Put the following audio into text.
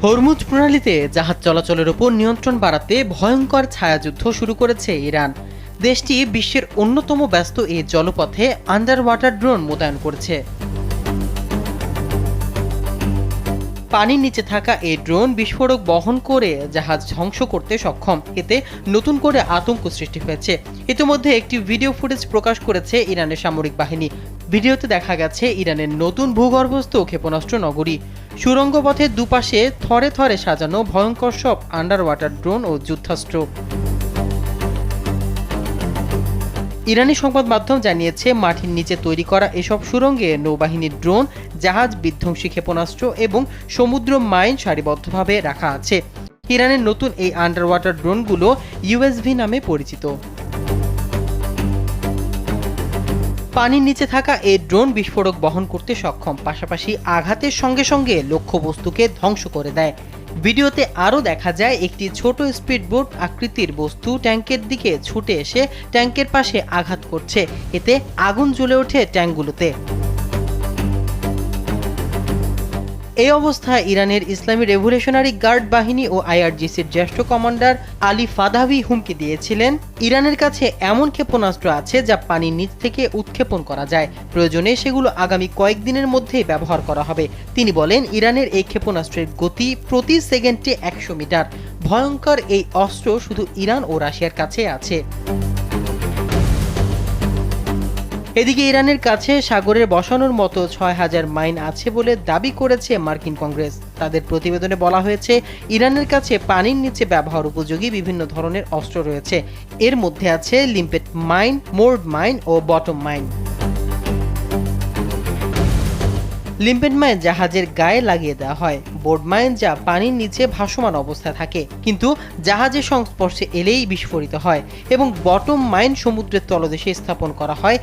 Hormuz প্রণালীতে জাহাজ চলাচলের উপর নিয়ন্ত্রণ বাড়াতে ভয়ঙ্কর ছায়াযুদ্ধ শুরু করেছে ইরান। দেশটি বিশ্বের অন্যতম ব্যস্ত এই জলপথে আন্ডার ওয়াটার ড্রোন মোতায়েন করেছে। পানির নিচে থাকা এই ড্রোন বিস্ফোরক বহন করে জাহাজ ধ্বংস করতে সক্ষম। এতে নতুন করে আতঙ্ক সৃষ্টি হয়েছে। ইতিমধ্যে একটি ভিডিও ফুটেজ প্রকাশ করেছে ইরানের সামরিক বাহিনী। ভিডিওতে দেখা গেছে ইরানের নতুন ভূগর্ভস্থ ক্ষেপণাস্ত্র নগরী। সুড়ঙ্গ পথের দুপাশে থরে থরে সাজানো ভয়ঙ্কর সব আন্ডার ওয়াটার ড্রোন ও যুদ্ধাস্ত্র। ইরানি সংবাদ মাধ্যম জানিয়েছে, মাটির নিচে তৈরি করা এসব সুড়ঙ্গে নৌবাহিনীর ড্রোন, জাহাজ বিধ্বংসী ক্ষেপণাস্ত্র এবং সমুদ্র মাইন সারিবদ্ধভাবে রাখা আছে। ইরানের নতুন এই আন্ডার ওয়াটার ড্রোনগুলো ইউএসভি নামে পরিচিত। পানির নিচে থাকা এই ড্রোন বিস্ফোরক বহন করতে সক্ষম, পাশাপাশি আঘাতের সঙ্গে সঙ্গে লক্ষ্যবস্তুকে ধ্বংস করে দেয়। ভিডিওতে আরও দেখা যায় একটি ছোট স্পিডবোট আকৃতির বস্তু ট্যাঙ্কের দিকে ছুটে এসে ট্যাঙ্কের পাশে আঘাত করছে। এতে আগুন জ্বলে ওঠে ট্যাঙ্কগুলোতে। এই অবস্থায় ইরানের ইসলামী রেভলিউশনারি গার্ড বাহিনী ও আইআরজিসির জ্যেষ্ঠ কমান্ডার আলী ফাদাভি হুমকি দিয়েছিলেন, ইরানের কাছে এমন ক্ষেপণাস্ত্র আছে যা পানির নিচ থেকে উৎক্ষেপণ করা যায়। প্রয়োজনে সেগুলো আগামী কয়েকদিনের মধ্যেই ব্যবহার করা হবে। তিনি বলেন, ইরানের এই ক্ষেপণাস্ত্রের গতি প্রতি সেকেন্ডে ১০০ মিটার। ভয়ঙ্কর এই অস্ত্র শুধু ইরান ও রাশিয়ার কাছে আছে। এদিকে ইরানের কাছে সাগরে বসানোর মতো ৬,০০০ মাইন আছে বলে দাবি করেছে মার্কিন কংগ্রেস। তাদের প্রতিবেদনে বলা হয়েছে, ইরানের কাছে পানির নিচে ব্যবহার উপযোগী বিভিন্ন ধরনের অস্ত্র রয়েছে। এর মধ্যে আছে লিম্পেট মাইন, মোর্ড মাইন ও বটম মাইন। লিম্পেট মাইন জাহাজের গায়ে লাগিয়ে দেওয়া হয়। বোর্ড মাইন যা পানির নিচে ভাসমান অবস্থায় থাকে, কিন্তু জাহাজের সংস্পর্শে এলেই বিস্ফোরিত হয়। এবং বটম মাইন সমুদ্রের তলদেশে স্থাপন করা হয়।